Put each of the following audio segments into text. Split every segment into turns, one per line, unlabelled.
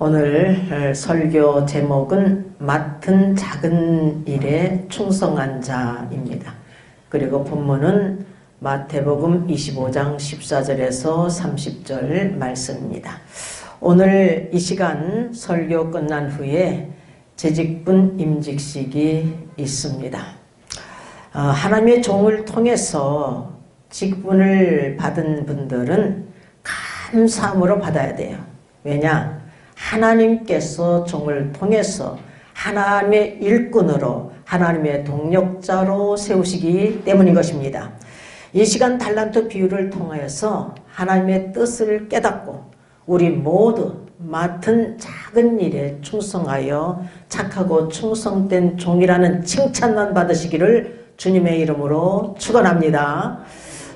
오늘 설교 제목은 맡은 작은 일에 충성한 자입니다. 그리고 본문은 마태복음 25장 14절에서 30절 말씀입니다. 오늘 이 시간 설교 끝난 후에 재직분 임직식이 있습니다. 하나님의 종을 통해서 직분을 받은 분들은 감사함으로 받아야 돼요. 왜냐? 하나님께서 종을 통해서 하나님의 일꾼으로 하나님의 동력자로 세우시기 때문인 것입니다. 이 시간 달란트 비유를 통해서 하나님의 뜻을 깨닫고 우리 모두 맡은 작은 일에 충성하여 착하고 충성된 종이라는 칭찬만 받으시기를 주님의 이름으로 축원합니다.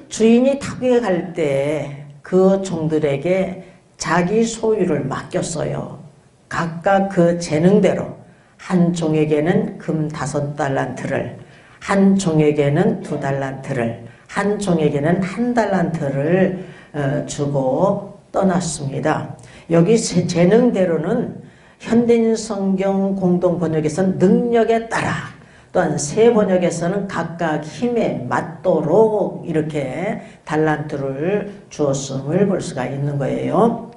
주인이 타국에 갈 때 그 종들에게 자기 소유를 맡겼어요. 각각 그 재능대로 한 종에게는 금 5달란트를, 한 종에게는 2달란트를, 한 종에게는 1달란트를 주고 떠났습니다. 여기 재능대로는 현대인 성경 공동 번역에서는 능력에 따라, 또한 새 번역에서는 각각 힘에 맞도록 이렇게 달란트를 주었음을 볼 수가 있는 거예요.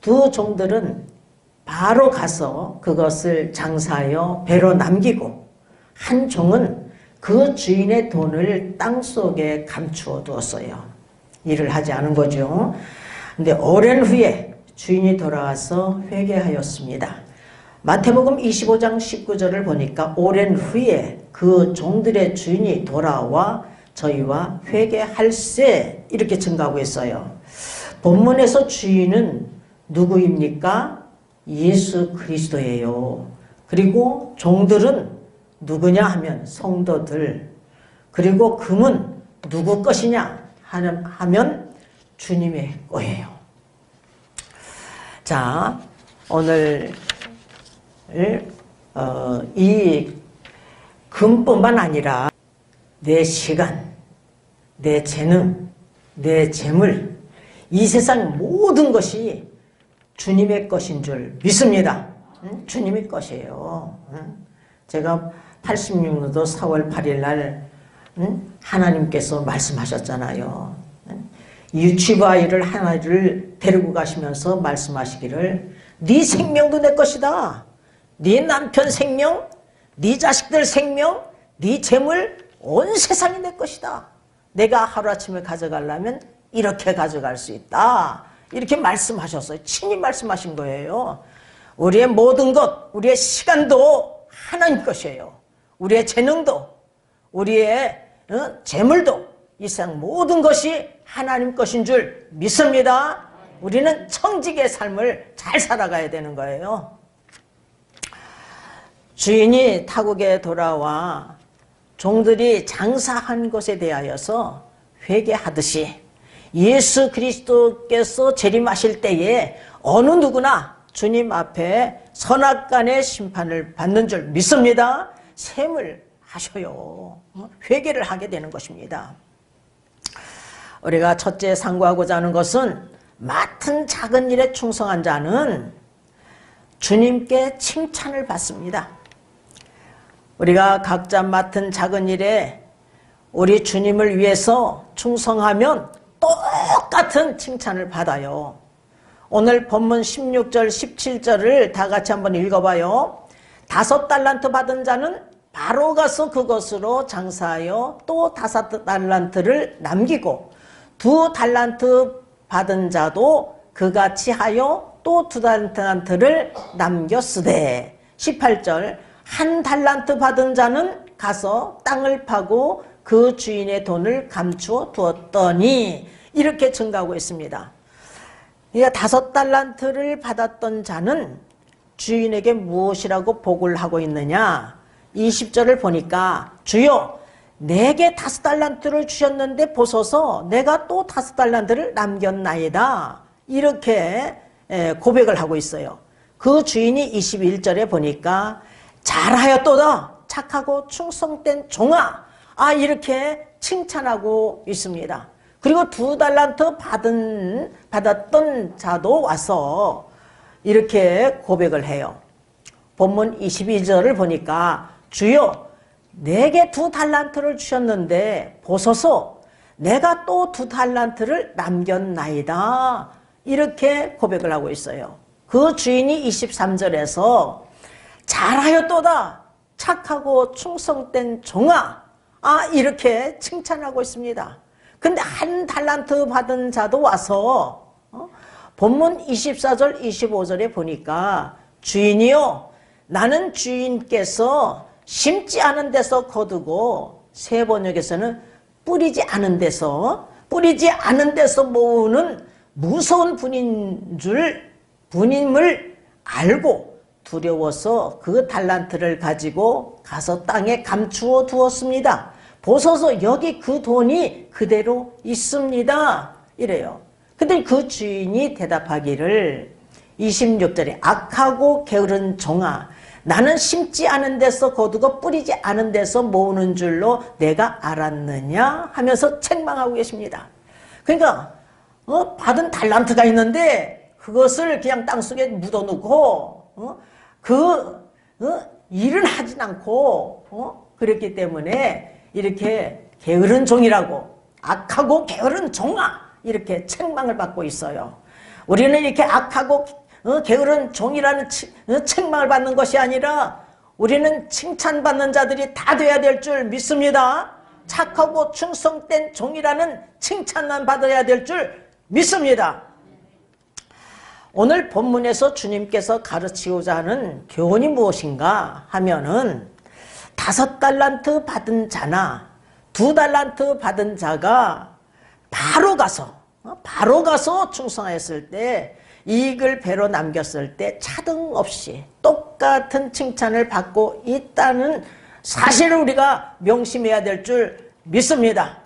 두 종들은 바로 가서 그것을 장사하여 배로 남기고, 한 종은 그 주인의 돈을 땅속에 감추어 두었어요. 일을 하지 않은 거죠. 근데 오랜 후에 주인이 돌아와서 회개하였습니다. 마태복음 25장 19절을 보니까 오랜 후에 그 종들의 주인이 돌아와 저희와 회개할세 이렇게 증가하고 있어요. 본문에서 주인은 누구입니까? 예수 그리스도예요. 그리고 종들은 누구냐 하면 성도들. 그리고 금은 누구 것이냐 하면 주님의 거예요. 자, 오늘 이 금뿐만 아니라 내 시간, 내 재능, 내 재물, 이 세상 모든 것이 주님의 것인 줄 믿습니다. 주님의 것이에요. 제가 86년도 4월 8일 날 하나님께서 말씀하셨잖아요. 유치부 아이를 하나를 데리고 가시면서 말씀하시기를 네 생명도 내 것이다. 네 남편 생명, 네 자식들 생명, 네 재물, 온 세상이 내 것이다. 내가 하루아침에 가져가려면 이렇게 가져갈 수 있다. 이렇게 말씀하셨어요. 친히 말씀하신 거예요. 우리의 모든 것, 우리의 시간도 하나님 것이에요. 우리의 재능도, 우리의 재물도, 이 세상 모든 것이 하나님 것인 줄 믿습니다. 우리는 청직의 삶을 잘 살아가야 되는 거예요. 주인이 타국에 돌아와 종들이 장사한 것에 대하여서 회개하듯이 예수 그리스도께서 재림하실 때에 어느 누구나 주님 앞에 선악간의 심판을 받는 줄 믿습니다. 셈을 하셔요. 회개를 하게 되는 것입니다. 우리가 첫째 상고하고자 하는 것은 맡은 작은 일에 충성한 자는 주님께 칭찬을 받습니다. 우리가 각자 맡은 작은 일에 우리 주님을 위해서 충성하면 똑같은 칭찬을 받아요. 오늘 본문 16절 17절을 다 같이 한번 읽어봐요. 5달란트 받은 자는 바로 가서 그것으로 장사하여 또 5달란트를 남기고 2달란트 받은 자도 그같이 하여 또 2달란트를 남겼으되 18절 1달란트 받은 자는 가서 땅을 파고 그 주인의 돈을 감추어 두었더니 이렇게 증가하고 있습니다. 그러니까 5달란트를 받았던 자는 주인에게 무엇이라고 복을 하고 있느냐? 20절을 보니까 주여 내게 5달란트를 주셨는데 보소서 내가 또 5달란트를 남겼나이다. 이렇게 고백을 하고 있어요. 그 주인이 21절에 보니까 잘하였도다 착하고 충성된 종아 이렇게 칭찬하고 있습니다. 그리고 2달란트 받았던 자도 와서 이렇게 고백을 해요. 본문 22절을 보니까 주여 내게 2달란트를 주셨는데 보소서 내가 또 2달란트를 남겼나이다. 이렇게 고백을 하고 있어요. 그 주인이 23절에서 잘하였도다 착하고 충성된 종아 이렇게 칭찬하고 있습니다. 근데 1달란트 받은 자도 와서 본문 24절 25절에 보니까 주인이요 나는 주인께서 심지 않은 데서 거두고 새 번역에서는 뿌리지 않은 데서 모으는 무서운 분임을 알고 두려워서 그 달란트를 가지고 가서 땅에 감추어 두었습니다. 보소서 여기 그 돈이 그대로 있습니다. 이래요. 근데 그 주인이 대답하기를 26절에 악하고 게으른 종아 나는 심지 않은 데서 거두고 뿌리지 않은 데서 모으는 줄로 내가 알았느냐 하면서 책망하고 계십니다. 그러니까 받은 달란트가 있는데 그것을 그냥 땅속에 묻어놓고 일은 하진 않고 그랬기 때문에 이렇게 게으른 종이라고 악하고 게으른 종아 이렇게 책망을 받고 있어요. 우리는 이렇게 악하고 게으른 종이라는 책망을 받는 것이 아니라 우리는 칭찬받는 자들이 다 돼야 될 줄 믿습니다. 착하고 충성된 종이라는 칭찬만 받아야 될 줄 믿습니다. 오늘 본문에서 주님께서 가르치고자 하는 교훈이 무엇인가 하면은 5달란트 받은 자나 2달란트 받은 자가 바로 가서 충성하였을 때 이익을 배로 남겼을 때 차등 없이 똑같은 칭찬을 받고 있다는 사실을 우리가 명심해야 될 줄 믿습니다.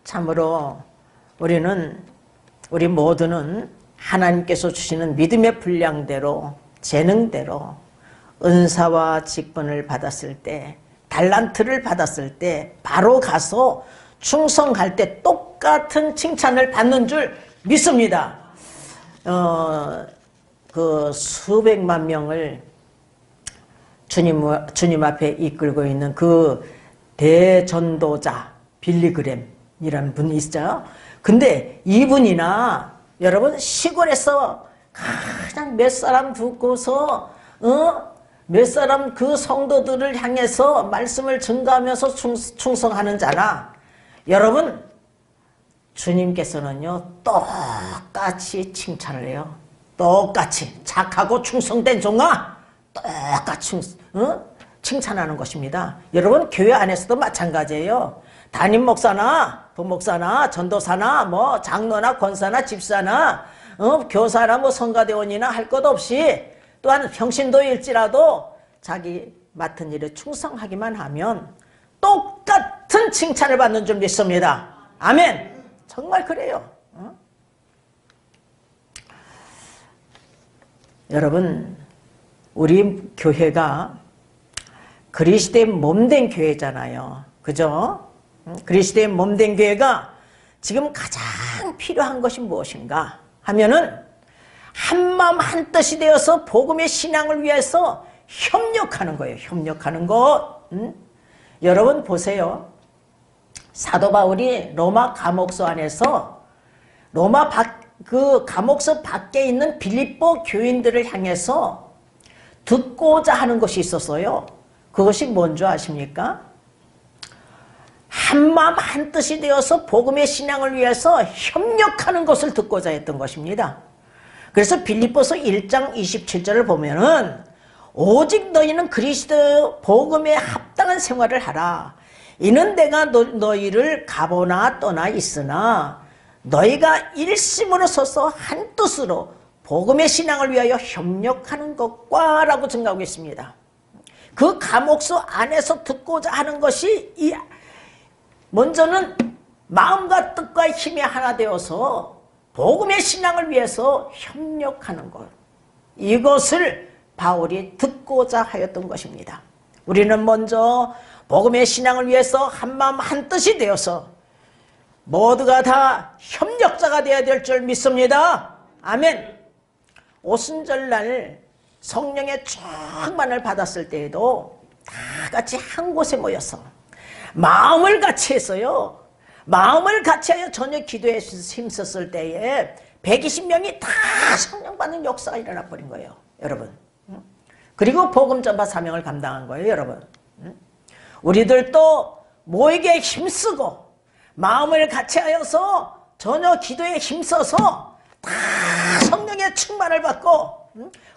참으로 우리 모두는 하나님께서 주시는 믿음의 분량대로 재능대로 은사와 직분을 받았을 때 달란트를 받았을 때 바로 가서 충성할 때 똑같은 칭찬을 받는 줄 믿습니다. 그 수백만 명을 주님 앞에 이끌고 있는 그 대전도자 빌리그램이라는 분이 있어요. 근데 이분이나 여러분 시골에서 그냥 몇 사람 두고서 몇 사람 그 성도들을 향해서 말씀을 증거하면서 충성하는 자나 여러분 주님께서는요 똑같이 칭찬을 해요. 똑같이 착하고 충성된 종아 똑같이 칭찬하는 것입니다. 여러분 교회 안에서도 마찬가지예요. 담임 목사나 부목사나 전도사나 뭐 장로나 권사나 집사나 교사나 뭐 성가대원이나 할 것 없이 또한 평신도일지라도 자기 맡은 일에 충성하기만 하면 똑같은 칭찬을 받는 줄 믿습니다. 아멘. 정말 그래요. 여러분 우리 교회가 그리스도의 몸된 교회잖아요. 그죠? 그리스도의 몸된 교회가 지금 가장 필요한 것이 무엇인가 하면은 한마음 한뜻이 되어서 복음의 신앙을 위해서 협력하는 거예요. 협력하는 것. 여러분 보세요. 사도 바울이 로마 감옥소 안에서 그 감옥소 밖에 있는 빌립보 교인들을 향해서 듣고자 하는 것이 있었어요. 그것이 뭔지 아십니까? 한마음 한뜻이 되어서 복음의 신앙을 위해서 협력하는 것을 듣고자 했던 것입니다. 그래서 빌립보서 1장 27절을 보면은 오직 너희는 그리스도 복음에 합당한 생활을 하라. 이는 내가 너희를 가보나 떠나 있으나 너희가 일심으로 서서 한 뜻으로 복음의 신앙을 위하여 협력하는 것과 라고 증가하고 있습니다. 그 감옥소 안에서 듣고자 하는 것이 먼저는 마음과 뜻과 힘이 하나 되어서 복음의 신앙을 위해서 협력하는 것. 이것을 바울이 듣고자 하였던 것입니다. 우리는 먼저 복음의 신앙을 위해서 한마음 한뜻이 되어서 모두가 다 협력자가 되어야 될 줄 믿습니다. 아멘. 오순절날 성령의 충만을 받았을 때에도 다 같이 한 곳에 모여서 마음을 같이 했어요. 마음을 같이 하여 저녁 기도에 힘썼을 때에 120명이 다 성령 받는 역사가 일어나 버린 거예요, 여러분. 그리고 복음 전파 사명을 감당한 거예요, 여러분. 우리들도 모이게 힘쓰고 마음을 같이 하여서 저녁 기도에 힘써서 다 성령의 충만을 받고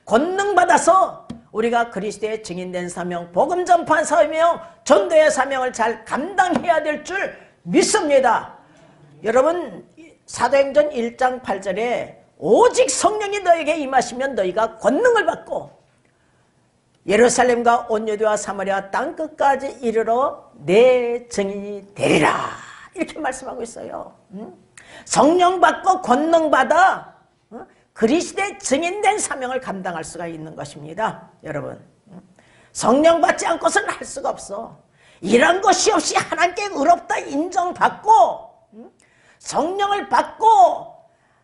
권능 받아서 우리가 그리스도의 증인된 사명, 복음 전파 사명, 전도의 사명을 잘 감당해야 될 줄 믿습니다. 여러분, 사도행전 1장 8절에 오직 성령이 너에게 임하시면 너희가 권능을 받고 예루살렘과 온 유대와 사마리아 땅끝까지 이르러 내 증인이 되리라, 이렇게 말씀하고 있어요. 성령 받고 권능 받아 그리스도의 증인된 사명을 감당할 수가 있는 것입니다, 여러분. 성령 받지 않고서는 할 수가 없어. 이런 것이 없이 하나님께 의롭다 인정받고 성령을 받고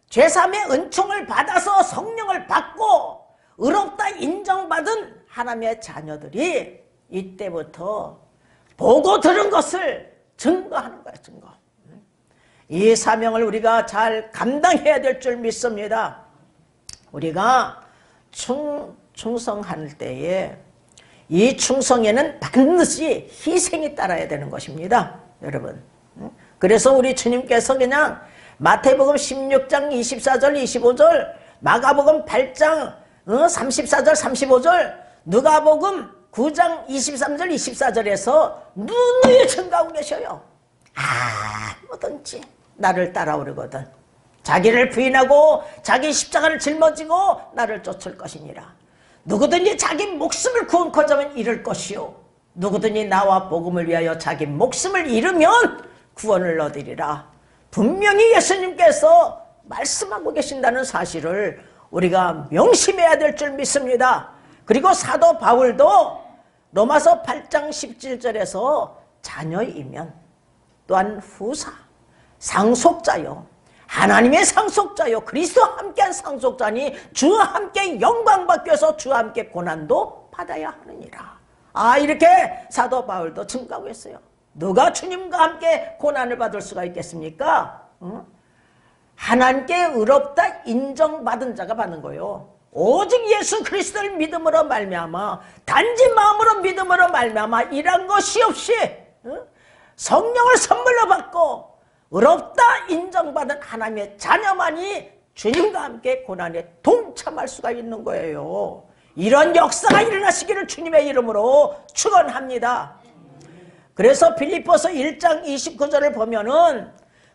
죄사함의 은총을 받아서 성령을 받고 의롭다 인정받은 하나님의 자녀들이 이때부터 보고 들은 것을 증거하는 거예요, 증거. 이 사명을 우리가 잘 감당해야 될 줄 믿습니다. 우리가 충성할 때에 이 충성에는 반드시 희생이 따라야 되는 것입니다, 여러분. 그래서 우리 주님께서 그냥 마태복음 16장 24절 25절, 마가복음 8장 34절 35절, 누가복음 9장 23절 24절에서 누누이 증가하고 계셔요. 뭐든지 나를 따라오려거든 자기를 부인하고 자기 십자가를 짊어지고 나를 쫓을 것이니라. 누구든지 자기 목숨을 구원코자 하면 잃을 것이요 누구든지 나와 복음을 위하여 자기 목숨을 잃으면 구원을 얻으리라. 분명히 예수님께서 말씀하고 계신다는 사실을 우리가 명심해야 될 줄 믿습니다. 그리고 사도 바울도 로마서 8장 17절에서 자녀이면 또한 후사, 상속자요, 하나님의 상속자요, 그리스도와 함께한 상속자니 주와 함께 영광받기 위해서 주와 함께 고난도 받아야 하느니라. 이렇게 사도 바울도 증가하고 있어요. 누가 주님과 함께 고난을 받을 수가 있겠습니까? 하나님께 의롭다 인정받은 자가 받는 거예요. 오직 예수 그리스도를 믿음으로 말미암아, 단지 마음으로 믿음으로 말미암아 이런 것이 없이 성령을 선물로 받고 의롭다 인정받은 하나님의 자녀만이 주님과 함께 고난에 동참할 수가 있는 거예요. 이런 역사가 일어나시기를 주님의 이름으로 축원합니다. 그래서 빌립보서 1장 29절을 보면은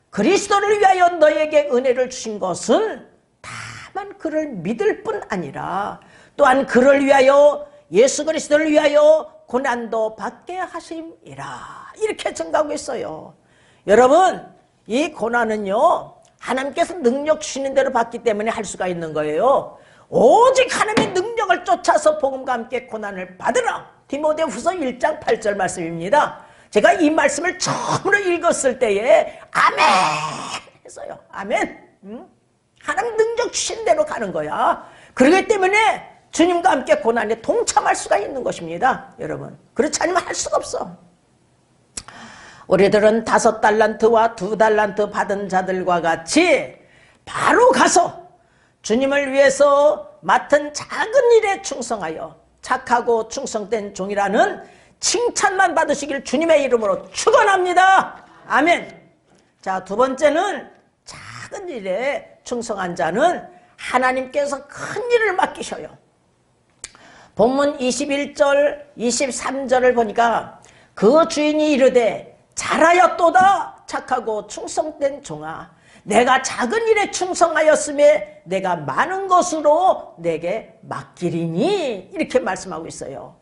그리스도를 위하여 너에게 은혜를 주신 것은 다만 그를 믿을 뿐 아니라 또한 그를 위하여 예수 그리스도를 위하여 고난도 받게 하심이라. 이렇게 증가하고 있어요. 여러분, 이 고난은요 하나님께서 능력 주시는 대로 받기 때문에 할 수가 있는 거예요. 오직 하나님의 능력을 쫓아서 복음과 함께 고난을 받으라. 디모데후서 1장 8절 말씀입니다. 제가 이 말씀을 처음으로 읽었을 때에 아멘 했어요. 아멘. 하나님 능력 주신 대로 가는 거야. 그렇기 때문에 주님과 함께 고난에 동참할 수가 있는 것입니다, 여러분. 그렇지 않으면 할 수가 없어. 우리들은 5달란트와 2달란트 받은 자들과 같이 바로 가서 주님을 위해서 맡은 작은 일에 충성하여 착하고 충성된 종이라는 칭찬만 받으시길 주님의 이름으로 축원합니다. 아멘. 자, 두 번째는 작은 일에 충성한 자는 하나님께서 큰 일을 맡기셔요. 본문 21절 23절을 보니까 그 주인이 이르되 잘하였도다 착하고 충성된 종아, 내가 작은 일에 충성하였음에 내가 많은 것으로 내게 맡기리니, 이렇게 말씀하고 있어요.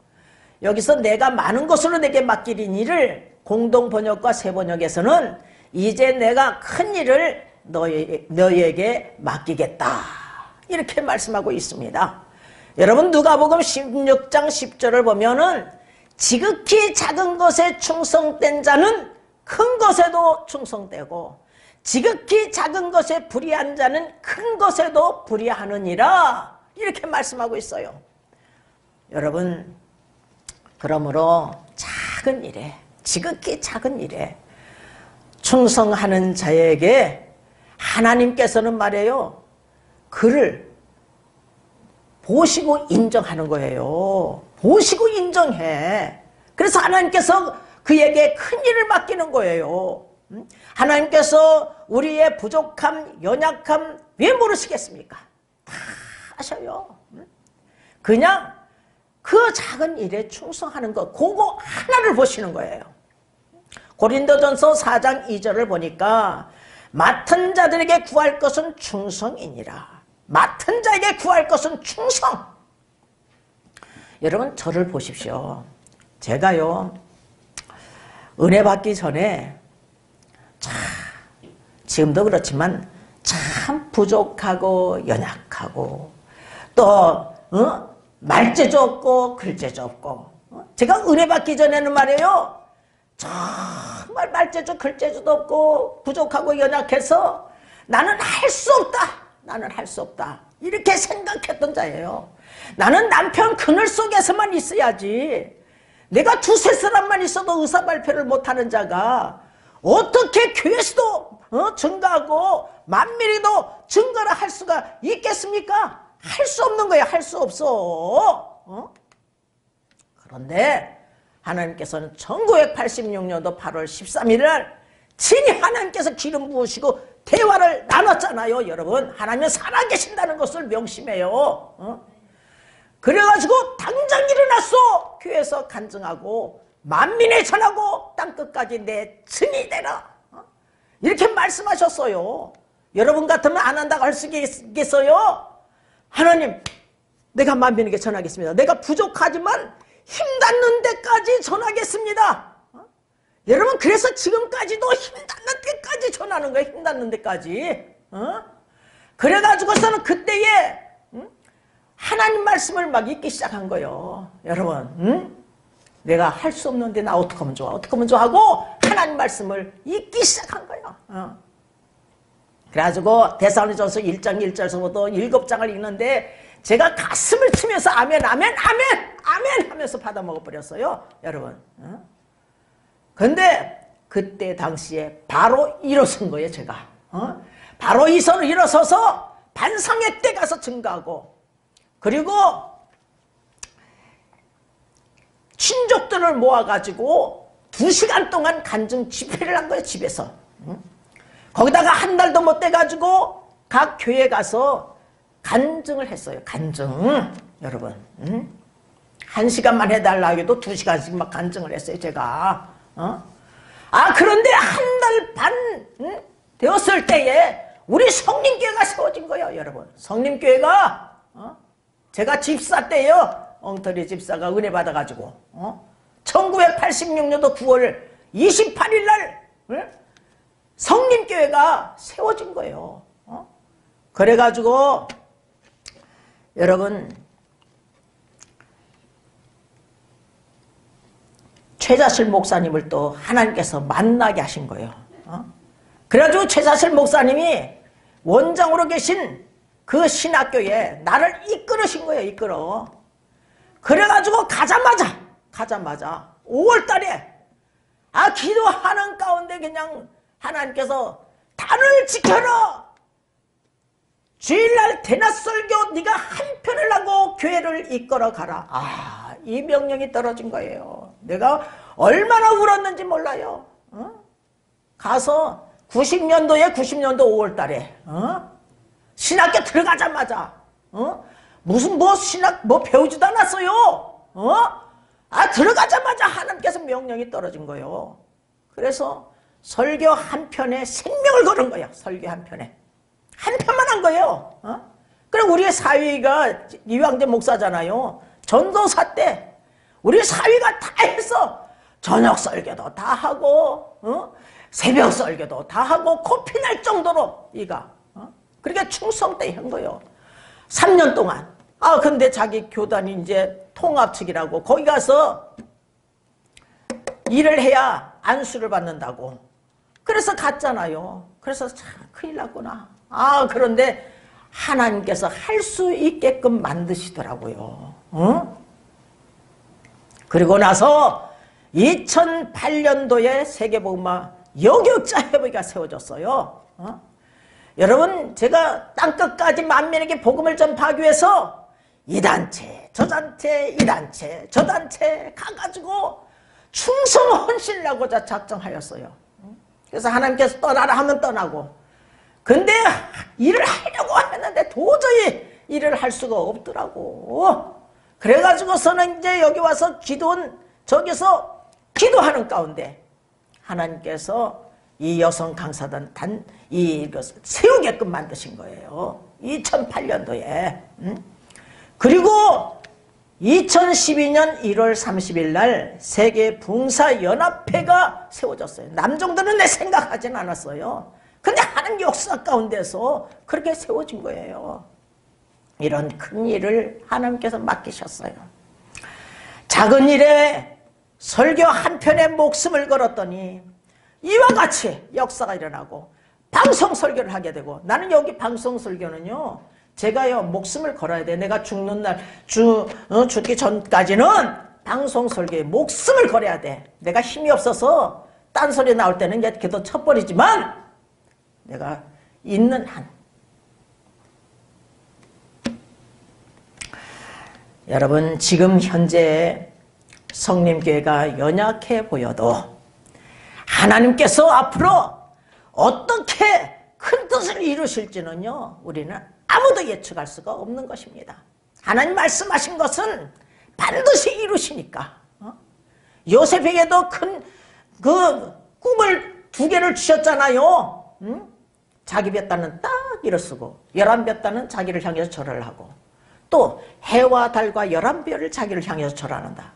여기서 내가 많은 것으로 내게 맡기리니를 공동번역과 새번역에서는 이제 내가 큰 일을 너희에게 맡기겠다, 이렇게 말씀하고 있습니다. 여러분, 누가복음 16장 10절을 보면은 지극히 작은 것에 충성된 자는 큰 것에도 충성되고 지극히 작은 것에 불의한 자는 큰 것에도 불의하느니라, 이렇게 말씀하고 있어요. 여러분, 그러므로 작은 일에, 지극히 작은 일에 충성하는 자에게 하나님께서는 말이에요, 그를 보시고 인정하는 거예요. 보시고 인정해. 그래서 하나님께서 그에게 큰 일을 맡기는 거예요. 하나님께서 우리의 부족함, 연약함 왜 모르시겠습니까? 다 아셔요. 그냥 그 작은 일에 충성하는 것, 그거 하나를 보시는 거예요. 고린도전서 4장 2절을 보니까 맡은 자들에게 구할 것은 충성이니라. 맡은 자에게 구할 것은 충성. 여러분, 저를 보십시오. 제가요, 은혜 받기 전에 지금도 그렇지만 참 부족하고 연약하고 또 말재주 없고 글재주 없고, 제가 은혜 받기 전에는 말이에요, 정말 말재주 글재주도 없고 부족하고 연약해서 나는 할 수 없다, 나는 할 수 없다, 이렇게 생각했던 자예요. 나는 남편 그늘 속에서만 있어야지, 내가 두세 사람만 있어도 의사 발표를 못하는 자가 어떻게 교회에서도 증거하고 만민에도 증거를 할 수가 있겠습니까? 할 수 없는 거야. 할 수 없어. 그런데 하나님께서는 1986년도 8월 13일 날 친히 하나님께서 기름 부으시고 대화를 나눴잖아요. 여러분, 하나님은 살아계신다는 것을 명심해요. 그래가지고 당장 일어났어. 교회에서 간증하고 만민에 전하고 땅끝까지 내 증이 되라, 이렇게 말씀하셨어요. 여러분 같으면 안 한다고 할 수 있겠어요? 하나님, 내가 만민에게 전하겠습니다. 내가 부족하지만 힘닿는 데까지 전하겠습니다. 여러분, 그래서 지금까지도 힘닿는 데까지 전하는 거예요. 힘닿는 데까지. 그래가지고서는 그때에 하나님 말씀을 막 읽기 시작한 거예요. 여러분, 내가 할 수 없는데 나 어떻게 하면 좋아, 어떻게 하면 좋아 하고 하나님 말씀을 읽기 시작한 거예요. 그래가지고 데살로니가전서 1장 1절서부터 7장을 읽는데 제가 가슴을 치면서 아멘 아멘 아멘 아멘 하면서 받아 먹어버렸어요. 여러분. 근데 그때 당시에 바로 일어선 거예요. 제가. 바로 일어서서 반상회 때 가서 증거하고, 그리고 친족들을 모아가지고 2시간 동안 간증 집회를 한 거예요. 집에서. 거기다가 한 달도 못 돼가지고 각 교회 가서 간증을 했어요. 간증. 여러분, 1시간만 해달라 해도 2시간씩 막 간증을 했어요. 제가. 그런데 한 달 반 되었을 때에 우리 성림교회가 세워진 거예요. 여러분, 성림교회가 제가 집사 때요, 엉터리 집사가 은혜 받아가지고 1986년도 9월 28일 날 성림교회가 세워진 거예요. 그래가지고 여러분, 최자실 목사님을 또 하나님께서 만나게 하신 거예요. 그래가지고 최자실 목사님이 원장으로 계신 그 신학교에 나를 이끌으신 거예요. 이끌어. 그래가지고 가자마자 5월 달에 기도하는 가운데 그냥 하나님께서 단을 지켜라, 주일날 대낮설교 네가 한 편을 하고 교회를 이끌어 가라. 이 명령이 떨어진 거예요. 내가 얼마나 울었는지 몰라요. 가서 90년도 5월 달에 신학교 들어가자마자 무슨 신학 배우지도 않았어요. 들어가자마자 하나님께서 명령이 떨어진 거예요. 그래서 설교 한 편에 생명을 걸은 거예요. 설교 한 편에. 한 편만 한 거예요. 그럼 우리의 사위가 이황재 목사잖아요. 전도사 때 우리 사위가 다 해서 저녁 설교도 다 하고 새벽 설교도 다 하고 코피 날 정도로 그러니까 충성되게 한 거예요. 3년 동안. 근데 자기 교단이 이제 통합 측이라고 거기 가서 일을 해야 안수를 받는다고. 그래서 갔잖아요. 그래서 참 큰일 났구나. 그런데 하나님께서 할 수 있게끔 만드시더라고요. 응? 그리고 나서 2008년도에 세계복음화 여격자 협의가 세워졌어요. 여러분, 제가 땅끝까지 만민에게 복음을 전파하기 위해서 이 단체, 저 단체, 이 단체, 저 단체 가가지고 충성 헌신을 하고자 작정하였어요. 그래서 하나님께서 떠나라 하면 떠나고, 근데 일을 하려고 했는데 도저히 일을 할 수가 없더라고. 그래가지고서는 이제 여기 와서 저기서 기도하는 가운데 하나님께서 이 여성 강사단 이것을 세우게끔 만드신 거예요. 2008년도에. 그리고 2012년 1월 30일 날 세계 붕사연합회가 세워졌어요. 남정도는 내 생각하진 않았어요. 근데 하나님 역사 가운데서 그렇게 세워진 거예요. 이런 큰 일을 하나님께서 맡기셨어요. 작은 일에 설교 한 편에 목숨을 걸었더니 이와 같이 역사가 일어나고 방송 설교를 하게 되고, 나는 여기 방송 설교는요, 제가요 목숨을 걸어야 돼. 내가 죽는 날 죽기 전까지는 방송 설교에 목숨을 걸어야 돼. 내가 힘이 없어서 딴소리 나올 때는 이제 걔도 쳐버리지만 내가 있는 한, 여러분, 지금 현재 성림교회가 연약해 보여도 하나님께서 앞으로 어떻게 큰 뜻을 이루실지는요, 우리는 아무도 예측할 수가 없는 것입니다. 하나님 말씀하신 것은 반드시 이루시니까. 요셉에게도 큰 꿈을 2개를 주셨잖아요. 자기 볕다는 딱 일어서고 11볕다는 자기를 향해서 절을 하고, 또 해와 달과 11별을 자기를 향해서 절하는다.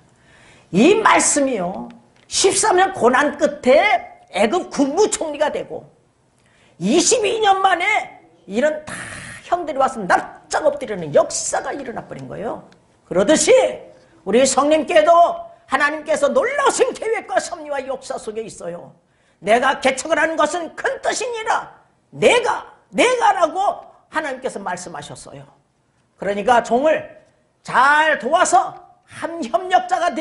이 말씀이요, 13년 고난 끝에 애굽 국무총리가 되고 22년 만에 이런 다 형들이 와서 납작 엎드리는 역사가 일어나 버린 거예요. 그러듯이 우리 성님께도 하나님께서 놀라우신 계획과 섭리와 역사 속에 있어요. 내가 개척을 하는 것은 큰 뜻이니라. 내가라고 하나님께서 말씀하셨어요. 그러니까 종을 잘 도와서 한 협력자가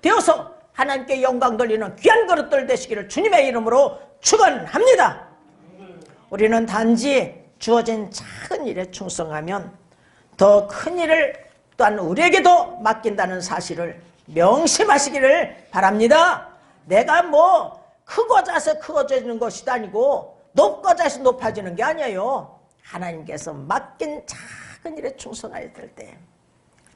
되어서 하나님께 영광 돌리는 귀한 그릇들 되시기를 주님의 이름으로 축원합니다. 우리는 단지 주어진 작은 일에 충성하면 더 큰 일을 또한 우리에게도 맡긴다는 사실을 명심하시기를 바랍니다. 내가 뭐 크고자 해서 크고져지는 것이 아니고 높고자 해서 높아지는 게 아니에요. 하나님께서 맡긴 작은 일에 충성해야 될 때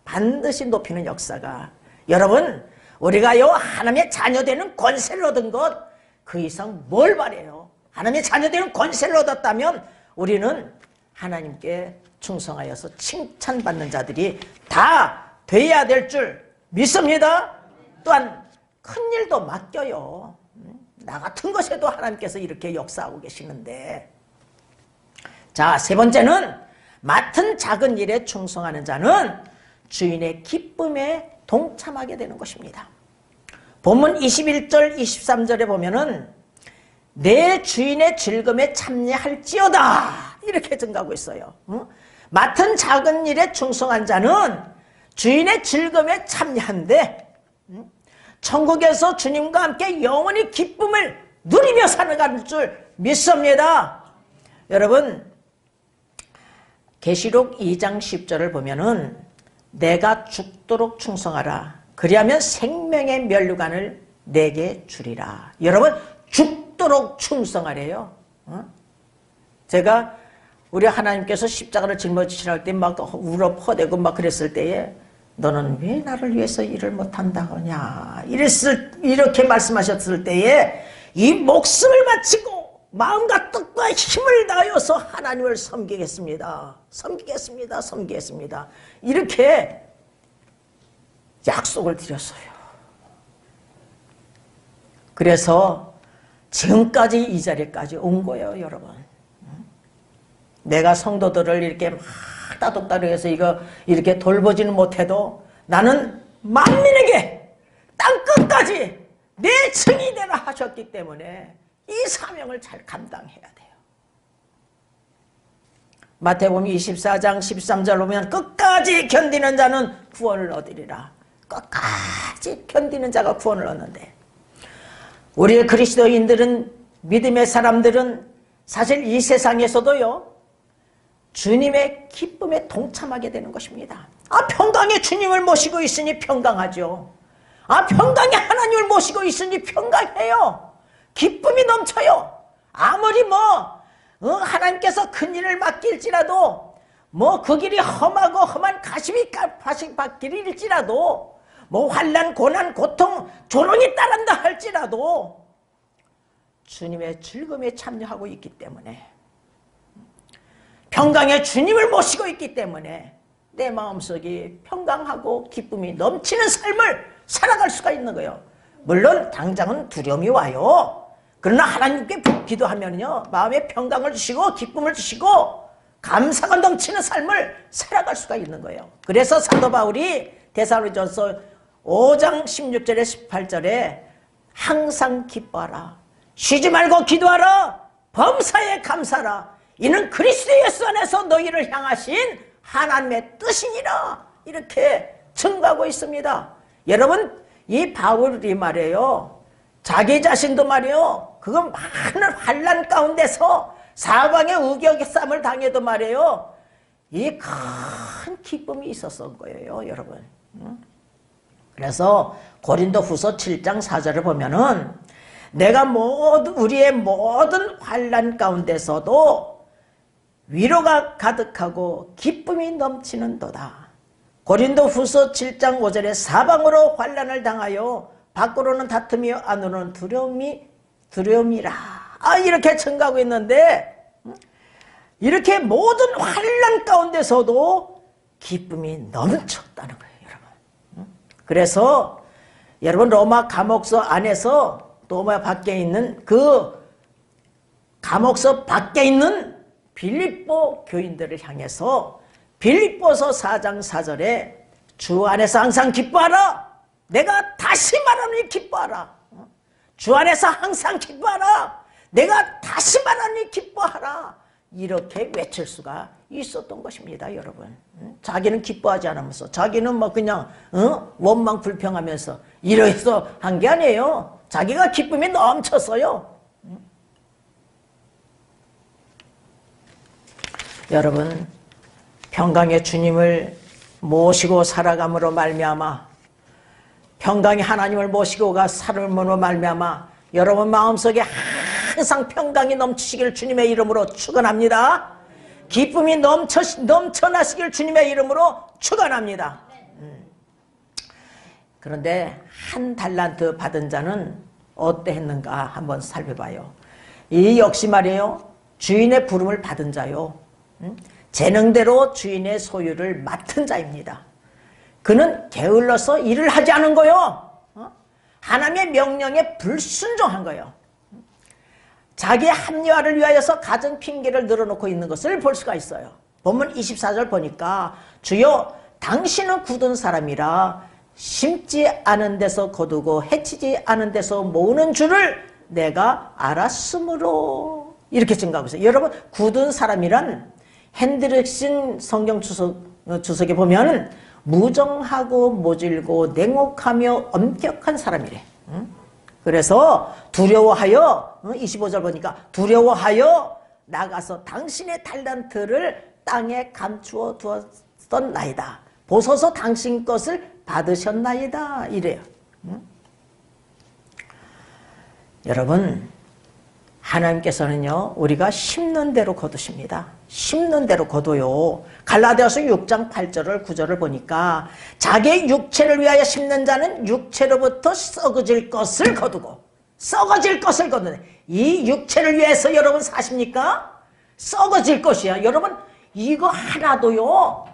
반드시 높이는 역사가, 여러분, 우리가요 하나님의 자녀되는 권세를 얻은 것 그 이상 뭘 바래요. 하나님의 자녀되는 권세를 얻었다면 우리는 하나님께 충성하여서 칭찬받는 자들이 다 돼야 될 줄 믿습니다. 또한 큰 일도 맡겨요. 나 같은 것에도 하나님께서 이렇게 역사하고 계시는데, 자, 3번째는 맡은 작은 일에 충성하는 자는 주인의 기쁨에 동참하게 되는 것입니다. 본문 21절 23절에 보면은 내 주인의 즐거움에 참여할지어다 이렇게 증가하고 있어요. 맡은 작은 일에 충성한 자는 주인의 즐거움에 참여한대. 천국에서 주님과 함께 영원히 기쁨을 누리며 살아가는 줄 믿습니다. 여러분, 계시록 2장 10절을 보면은 내가 죽도록 충성하라. 그리하면 생명의 면류관을 내게 주리라. 여러분, 죽도록 충성하래요. 제가 우리 하나님께서 십자가를 짊어지시라 할 때 막 울어 퍼대고 막 그랬을 때에 너는 왜 나를 위해서 일을 못한다 하냐 이렇게 말씀하셨을 때에 이 목숨을 바치고 마음과 뜻과 힘을 다하여서 하나님을 섬기겠습니다. 이렇게 약속을 드렸어요. 그래서 지금까지 이 자리까지 온 거예요, 여러분. 내가 성도들을 이렇게 막 따독따독해서 이렇게 돌보지는 못해도 나는 만민에게 땅끝까지 내 증이 되라 하셨기 때문에 이 사명을 잘 감당해야 돼요. 마태복음 24장 13절 보면 끝까지 견디는 자는 구원을 얻으리라. 끝까지 견디는 자가 구원을 얻는데, 우리 그리스도인들은, 믿음의 사람들은 사실 이 세상에서도요 주님의 기쁨에 동참하게 되는 것입니다. 평강의 주님을 모시고 있으니 평강하죠. 평강의 하나님을 모시고 있으니 평강해요. 기쁨이 넘쳐요. 아무리 하나님께서 큰 일을 맡길지라도, 그 길이 험하고 험한 가시밭길일지라도, 환난, 고난, 고통, 조롱이 따른다 할지라도 주님의 즐거움에 참여하고 있기 때문에, 평강의 주님을 모시고 있기 때문에 내 마음속이 평강하고 기쁨이 넘치는 삶을 살아갈 수가 있는 거예요. 물론 당장은 두려움이 와요. 그러나 하나님께 기도하면요 마음에 평강을 주시고 기쁨을 주시고 감사가 넘치는 삶을 살아갈 수가 있는 거예요. 그래서 사도 바울이 데살로니가전서 5장 16절에 18절에 항상 기뻐하라, 쉬지 말고 기도하라, 범사에 감사하라, 이는 그리스도 예수 안에서 너희를 향하신 하나님의 뜻이니라, 이렇게 증거하고 있습니다. 여러분, 이 바울이 말이에요, 자기 자신도 말이에요, 그거 많은 환난 가운데서 사방의 우겨쌈을 당해도 말이에요, 이 큰 기쁨이 있었던 거예요, 여러분. 그래서 고린도후서 7장 4절을 보면은 내가 우리의 모든 환난 가운데서도 위로가 가득하고 기쁨이 넘치는도다. 고린도후서 7장 5절에 사방으로 환난을 당하여 밖으로는 다툼이요 안으로는 두려움이라, 이렇게 증가하고 있는데, 이렇게 모든 환난 가운데서도 기쁨이 넘쳤다는 거예요, 여러분. 그래서 여러분, 로마 감옥서 안에서 로마 밖에 있는 그 감옥서 밖에 있는 빌립보 교인들을 향해서 빌립보서 4장 4절에 주 안에서 항상 기뻐하라, 내가 다시 말하노니 기뻐하라, 주 안에서 항상 기뻐하라, 내가 다시 말하노니 기뻐하라, 이렇게 외칠 수가 있었던 것입니다, 여러분. 자기는 기뻐하지 않으면서, 자기는 그냥 원망 불평하면서 이래서 한 게 아니에요. 자기가 기쁨이 넘쳤어요. 여러분, 평강의 주님을 모시고 살아감으로 말미암아, 평강의 하나님을 모시고가 살음으로 말미암아 여러분 마음속에 항상 평강이 넘치시길 주님의 이름으로 축원합니다. 기쁨이 넘쳐나시길 주님의 이름으로 축원합니다. 그런데 한 달란트 받은 자는 어떠했는가 한번 살펴봐요. 이 역시 말이에요, 주인의 부름을 받은 자요, 재능대로 주인의 소유를 맡은 자입니다. 그는 게을러서 일을 하지 않은 거요, 하나님의 명령에 불순종한 거예요. 자기의 합리화를 위하여서 가진 핑계를 늘어놓고 있는 것을 볼 수가 있어요. 본문 24절 보니까 주여 당신은 굳은 사람이라 심지 않은 데서 거두고 해치지 않은 데서 모으는 줄을 내가 알았으므로, 이렇게 증가하고 있어요. 여러분, 굳은 사람이란 핸드릭슨 성경 주석에 보면 무정하고 모질고 냉혹하며 엄격한 사람이래. 그래서 두려워하여, 25절 보니까 두려워하여 나가서 당신의 달란트를 땅에 감추어 두었던 나이다. 보소서 당신 것을 받으셨나이다, 이래요. 여러분, 하나님께서는요 우리가 심는 대로 거두십니다. 심는 대로 거둬요. 갈라디아서 6장 8절을 9절을 보니까 자기의 육체를 위하여 심는 자는 육체로부터 썩어질 것을 거두고, 썩어질 것을 거두네. 이 육체를 위해서 여러분 사십니까? 썩어질 것이야. 여러분, 이거 하나도요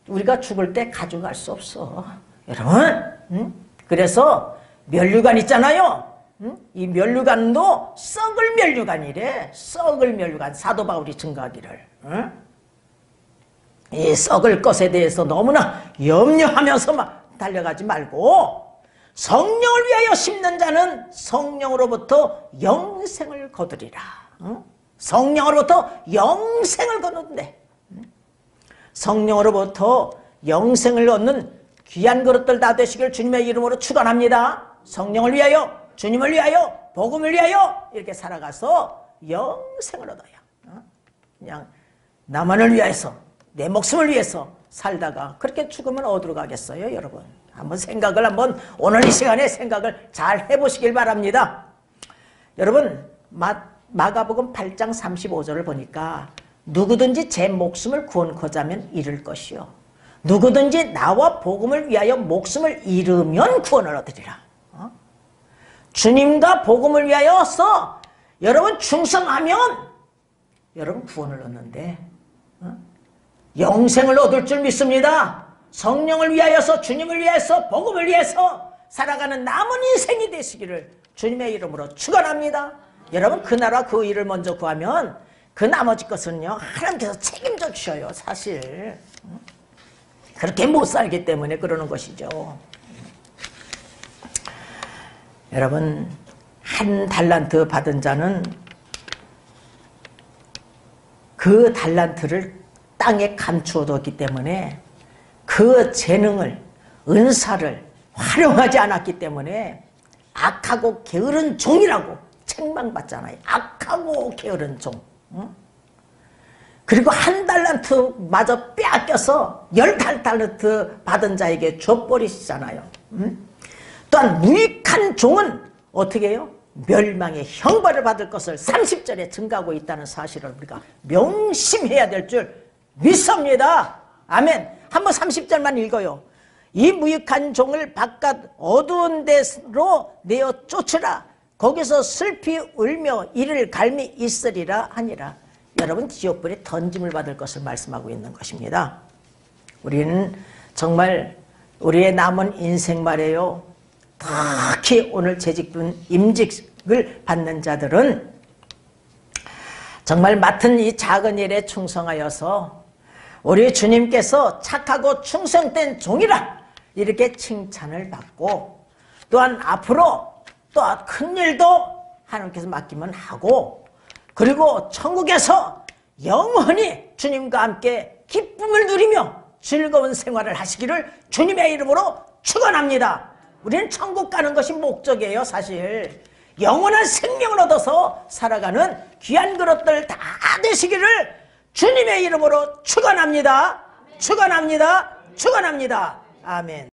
우리가 죽을 때 가져갈 수 없어, 여러분. 그래서 면류관 있잖아요. 이 면류관도 썩을 면류관이래. 썩을 면류관. 사도 바울이 증거하기를, 이 썩을 것에 대해서 너무나 염려하면서 막 달려가지 말고 성령을 위하여 심는 자는 성령으로부터 영생을 거두리라. 성령으로부터 영생을 거둔대. 성령으로부터 영생을 얻는 귀한 그릇들 다 되시길 주님의 이름으로 축원합니다. 성령을 위하여, 주님을 위하여, 복음을 위하여 이렇게 살아가서 영생을 얻어요. 그냥 나만을 위해서, 내 목숨을 위해서 살다가 그렇게 죽으면 어디로 가겠어요, 여러분? 한번 오늘 이 시간에 생각을 잘 해보시길 바랍니다. 여러분, 마가복음 8장 35절을 보니까 누구든지 제 목숨을 구원코자 하면 잃을 것이요, 누구든지 나와 복음을 위하여 목숨을 잃으면 구원을 얻으리라. 주님과 복음을 위하여서 여러분 충성하면 여러분 구원을 얻는데 영생을 얻을 줄 믿습니다. 성령을 위하여서, 주님을 위해서, 복음을 위해서 살아가는 남은 인생이 되시기를 주님의 이름으로 축원합니다. 여러분, 그 나라 그 일을 먼저 구하면 그 나머지 것은요 하나님께서 책임져 주셔요. 사실 그렇게 못 살기 때문에 그러는 것이죠. 여러분, 한 달란트 받은 자는 그 달란트를 땅에 감추어뒀기 때문에 그 재능을, 은사를 활용하지 않았기 때문에 악하고 게으른 종이라고 책망받잖아요. 악하고 게으른 종. 그리고 한 달란트마저 빼앗겨서 10달란트 받은 자에게 줘버리시잖아요. 또한 무익한 종은 어떻게 해요? 멸망의 형벌을 받을 것을 30절에 증가하고 있다는 사실을 우리가 명심해야 될 줄 믿습니다. 아멘. 한번 30절만 읽어요. 이 무익한 종을 바깥 어두운 데로 내어 쫓으라. 거기서 슬피 울며 이를 갈미 있으리라 하니라. 여러분, 지옥불에 던짐을 받을 것을 말씀하고 있는 것입니다. 우리는 정말 우리의 남은 인생 말이에요. 특히 오늘 재직분 임직을 받는 자들은 정말 맡은 이 작은 일에 충성하여서 우리 주님께서 착하고 충성된 종이라 이렇게 칭찬을 받고, 또한 앞으로 또 큰 일도 하나님께서 맡기면 하고, 그리고 천국에서 영원히 주님과 함께 기쁨을 누리며 즐거운 생활을 하시기를 주님의 이름으로 축원합니다. 우리는 천국 가는 것이 목적이에요. 사실 영원한 생명을 얻어서 살아가는 귀한 그릇들 다 되시기를 주님의 이름으로 축원합니다. 축원합니다. 축원합니다. 아멘.